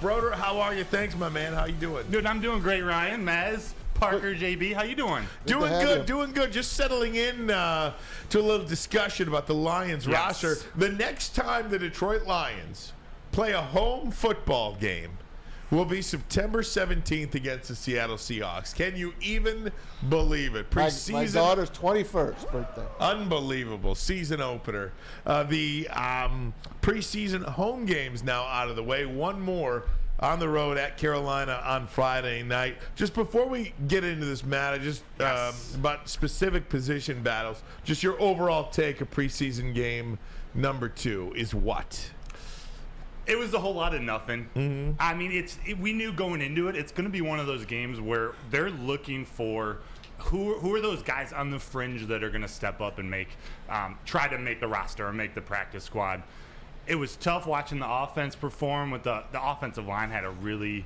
Broder, how are you? Thanks, my man. How you doing? Dude, I'm doing great, Ryan. Maz, Parker, JB, how you doing? Doing good. Just settling in to a little discussion about the Lions roster. The next time the Detroit Lions play a home football game will be September 17th against the Seattle Seahawks. Can you even believe it? Preseason. My daughter's 21st birthday. Unbelievable. Season opener. The preseason home games now out of the way. One more on the road at Carolina on Friday night. Just before we get into this, Matt, about specific position battles, just your overall take of preseason game number 2 is what? It was a whole lot of nothing. Mm-hmm. I mean, we knew going into it, it's going to be one of those games where they're looking for who are those guys on the fringe that are going to step up and try to make the roster or make the practice squad. It was tough watching the offense perform. With the offensive line had a really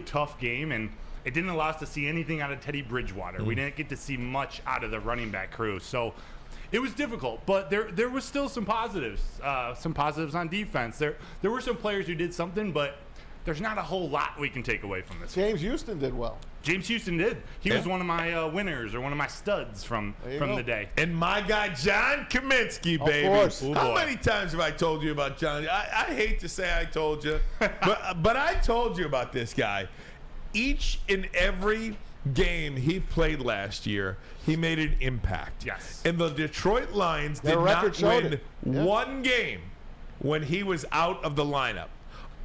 tough game, and it didn't allow us to see anything out of Teddy Bridgewater. We didn't get to see much out of the running back crew. So it was difficult, but there was still some positives on defense. There were some players who did something, but there's not a whole lot we can take away from this. James Houston did well. James Houston did. He was one of my winners or one of my studs from the day. And my guy, John Kaminsky, baby. Of course. How many times have I told you about John? I hate to say I told you, but I told you about this guy. Each and every game he played last year, he made an impact. Yes. And the Detroit Lions did not win one game when he was out of the lineup.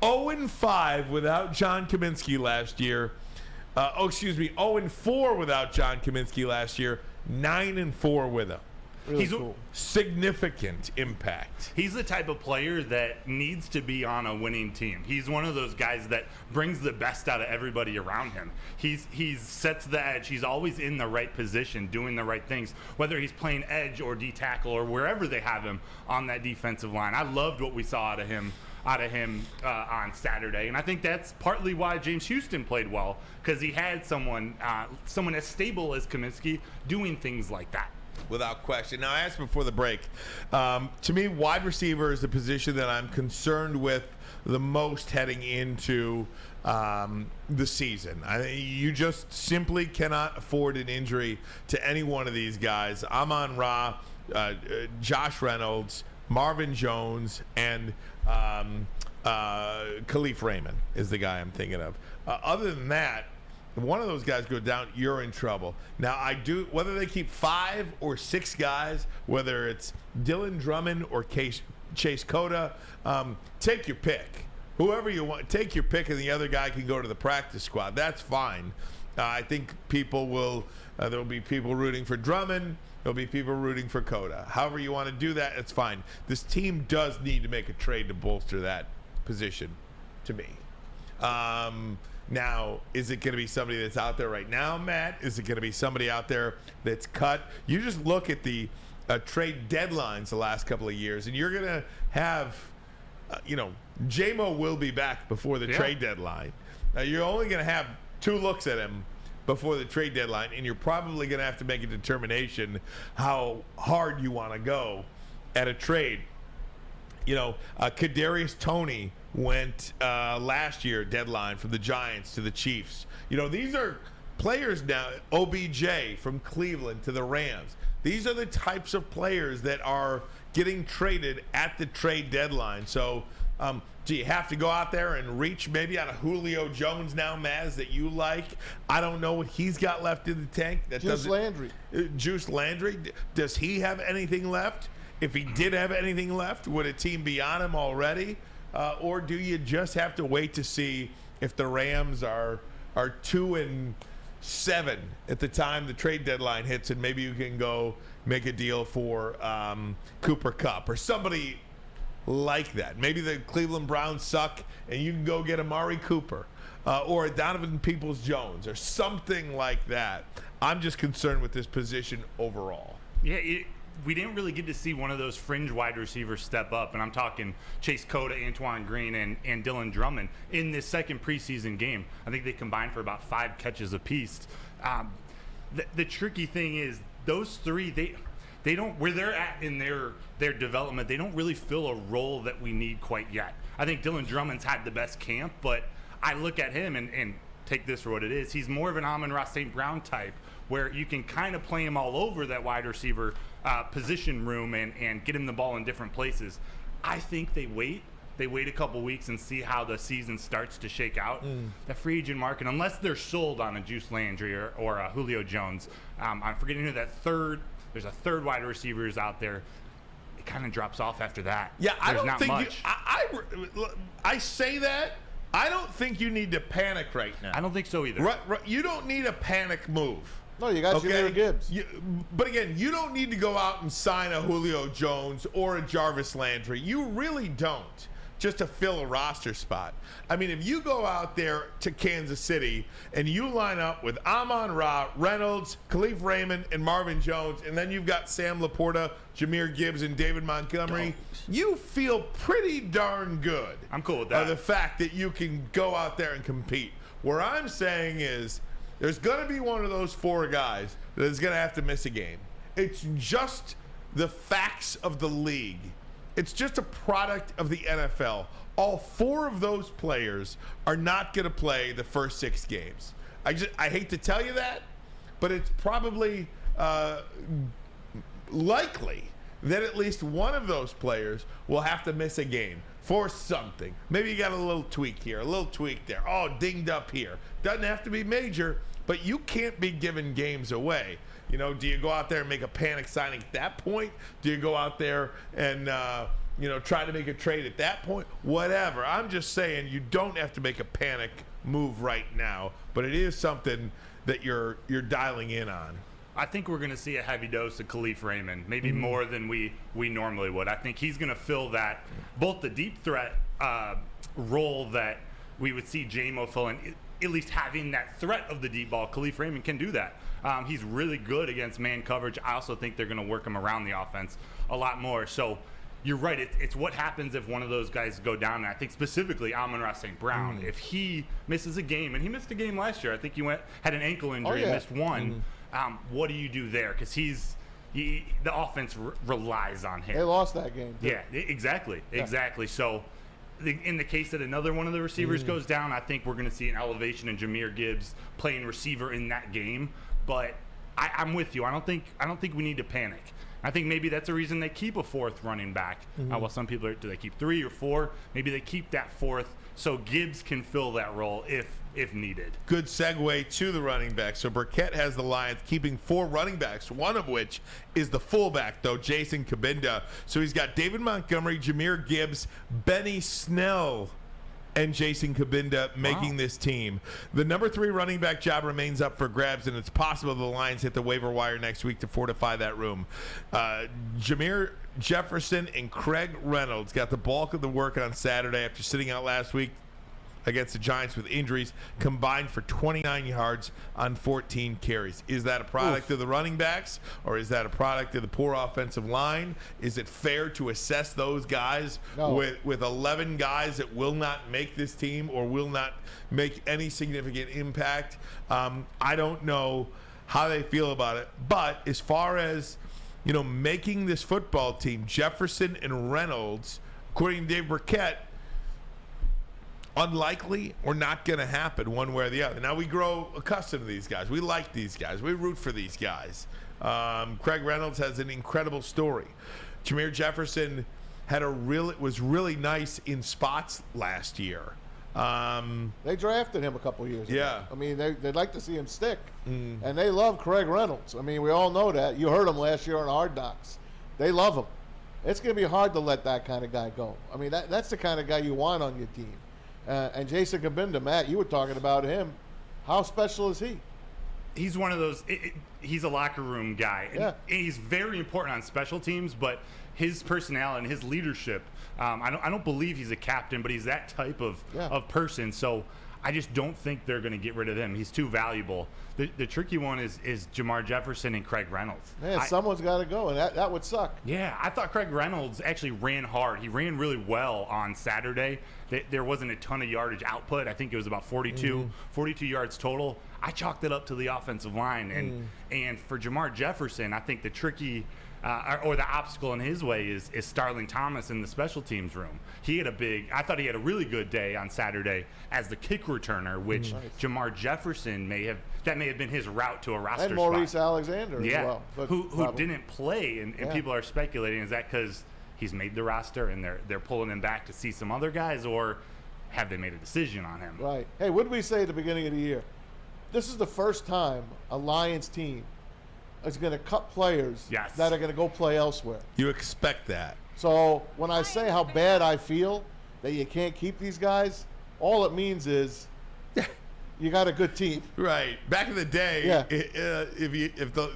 0-5 without John Kaminsky last year. 0-4 without John Kaminsky last year. 9-4 with him. Really He's cool. Significant impact. He's the type of player that needs to be on a winning team. He's one of those guys that brings the best out of everybody around him. He sets the edge. He's always in the right position, doing the right things, whether he's playing edge or D-tackle or wherever they have him on that defensive line. I loved what we saw out of him on Saturday, and I think that's partly why James Houston played well, because he had someone as stable as Kaminsky doing things like that. Without question. Now, I asked before the break. To me, wide receiver is the position that I'm concerned with the most heading into the season. You just simply cannot afford an injury to any one of these guys. Amon-Ra, Josh Reynolds, Marvin Jones, and Khalif Raymond is the guy I'm thinking of. Other than that, if one of those guys go down, you're in trouble. Now, whether they keep 5 or 6 guys, whether it's Dylan Drummond or Chase Cota, take your pick. Whoever you want, take your pick, and the other guy can go to the practice squad. That's fine. I think there'll be people rooting for Drummond. There'll be people rooting for Cota. However you want to do that, it's fine. This team does need to make a trade to bolster that position, to me. Now, is it going to be somebody that's out there right now, Matt? Is it going to be somebody out there that's cut? You just look at the trade deadlines the last couple of years, and you're going to have, J-Mo will be back before the trade deadline. Now, you're only going to have 2 looks at him before the trade deadline, and you're probably going to have to make a determination how hard you want to go at a trade. Kadarius Toney went last year deadline from the Giants to the Chiefs. These are players now. OBJ from Cleveland to the Rams. These are the types of players that are getting traded at the trade deadline. So do you have to go out there and reach maybe out of Julio Jones now, Maz, that you like? I don't know what he's got left in the tank. Juice Landry. Does he have anything left? If he did have anything left, would a team be on him already? Or do you just have to wait to see if the Rams are 2-7 at the time the trade deadline hits, and maybe you can go make a deal for Cooper Kupp or somebody like that. Maybe the Cleveland Browns suck, and you can go get Amari Cooper or Donovan Peoples-Jones or something like that. I'm just concerned with this position overall. Yeah, we didn't really get to see one of those fringe wide receivers step up, and I'm talking Chase Cota, Antoine Green, and Dylan Drummond in this second preseason game. I think they combined for about 5 catches apiece. The tricky thing is those 3, they don't, where they're at in their development, they don't really fill a role that we need quite yet. I think Dylan Drummond's had the best camp, but I look at him and take this for what it is. He's more of an Amon-Ra St. Brown type, where you can kind of play him all over that wide receiver position room and get him the ball in different places. I think they wait a couple weeks and see how the season starts to shake out. The free agent market, unless they're sold on a Juice Landry or a Julio Jones, I'm forgetting who there's a third wide receiver is out there. It kind of drops off after that. Yeah, I There's don't not think much. I say that. I don't think you need to panic right now. I don't think so either. Right, you don't need a panic move. No, you got Jahmyr Gibbs. But again, you don't need to go out and sign a Julio Jones or a Jarvis Landry. You really don't, just to fill a roster spot. I mean, if you go out there to Kansas City and you line up with Amon-Ra, Reynolds, Khalif Raymond, and Marvin Jones, and then you've got Sam Laporta, Jahmyr Gibbs, and David Montgomery, you feel pretty darn good. I'm cool with that. The fact that you can go out there and compete. Where I'm saying is, there's going to be one of those four guys that is going to have to miss a game. It's just the facts of the league. It's just a product of the NFL. All four of those players are not going to play the first 6 games. I hate to tell you that, but it's probably likely that at least one of those players will have to miss a game for something. Maybe you got a little tweak here, a little tweak there. Oh, dinged up here. Doesn't have to be major, but you can't be giving games away. You know, do you go out there and make a panic signing at that point? Do you go out there and try to make a trade at that point? Whatever. I'm just saying you don't have to make a panic move right now, but it is something that you're dialing in on. I think we're going to see a heavy dose of Khalif Raymond, maybe more than we normally would. I think he's going to fill that, both the deep threat role that we would see J-Mo fill in, at least having that threat of the deep ball. Khalif Raymond can do that. He's really good against man coverage. I also think they're going to work him around the offense a lot more. So you're right. It's what happens if one of those guys go down. And I think specifically Amon-Ra St. Brown, if he misses a game, and he missed a game last year. I think he had an ankle injury and missed one. What do you do there? Because the offense relies on him. They lost that game, too. Yeah, exactly. So in the case that another one of the receivers goes down, I think we're going to see an elevation in Jahmyr Gibbs playing receiver in that game. But I'm with you. I don't think we need to panic. I think maybe that's a reason they keep a fourth running back. Well, some people do they keep 3 or 4? Maybe they keep that fourth so Gibbs can fill that role if needed. Good segue to the running back. So Burkett has the Lions keeping 4 running backs, one of which is the fullback, though, Jason Kabinda. So he's got David Montgomery, Jahmyr Gibbs, Benny Snell, and Jason Kabinda making this team. The number 3 running back job remains up for grabs, and it's possible the Lions hit the waiver wire next week to fortify that room. Jameer Jefferson and Craig Reynolds got the bulk of the work on Saturday after sitting out last week against the Giants with injuries, combined for 29 yards on 14 carries. Is that a product of the running backs, or is that a product of the poor offensive line? Is it fair to assess those guys with 11 guys that will not make this team or will not make any significant impact? I don't know how they feel about it, but as far as making this football team, Jefferson and Reynolds, according to Dave Burkett, unlikely or not going to happen one way or the other. Now, we grow accustomed to these guys. We like these guys. We root for these guys. Craig Reynolds has an incredible story. Jameer Jefferson was really nice in spots last year. They drafted him a couple years ago. Yeah. I mean, they'd like to see him stick. And they love Craig Reynolds. I mean, we all know that. You heard him last year on Hard Knocks. They love him. It's going to be hard to let that kind of guy go. I mean, that's the kind of guy you want on your team. And Jason Kabinda, Matt, you were talking about him. How special is he? He's one of those. He's a locker room guy. Yeah. He's very important on special teams, but his personality and his leadership. I don't believe he's a captain, but he's that type of person. So I just don't think they're going to get rid of him. He's too valuable. The tricky one is Jamar Jefferson and Craig Reynolds. Man, someone's got to go, and that would suck. Yeah, I thought Craig Reynolds actually ran hard. He ran really well on Saturday. There wasn't a ton of yardage output. I think it was about 42 yards total. I chalked it up to the offensive line. And for Jamar Jefferson, I think the tricky or the obstacle in his way is Starling Thomas in the special teams room. I thought he had a really good day on Saturday as the kick returner, which Jamar Jefferson may have been his route to a roster And Maurice spot. Alexander as well. But Who didn't play, and people are speculating, is that because he's made the roster and they're pulling him back to see some other guys, or have they made a decision on him? Right. Hey, what did we say at the beginning of the year? This is the first time a Lions team is going to cut players that are going to go play elsewhere. You expect that. So when I say how bad I feel that you can't keep these guys, all it means is you got a good team. Right. Back in the day, if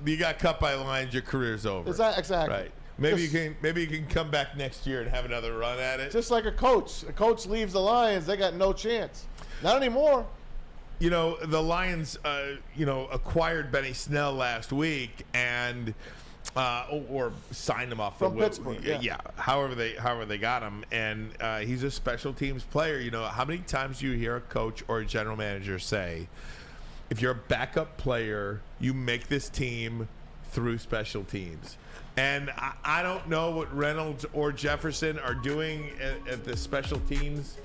you got cut by Lions, your career's over. Exactly. Right. Maybe you can come back next year and have another run at it. Just like a coach. A coach leaves the Lions, they got no chance. Not anymore. You know, the Lions, acquired Benny Snell last week and or signed him off from Pittsburgh. Yeah. However they got him, and he's a special teams player. You know, how many times do you hear a coach or a general manager say, if you're a backup player, you make this team through special teams? And I don't know what Reynolds or Jefferson are doing at the special teams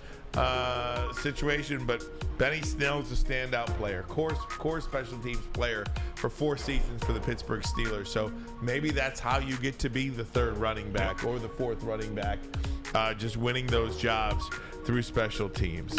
situation, but Benny Snell's a standout player, core special teams player for 4 seasons for the Pittsburgh Steelers. So maybe that's how you get to be the 3rd running back or the 4th running back, just winning those jobs through special teams.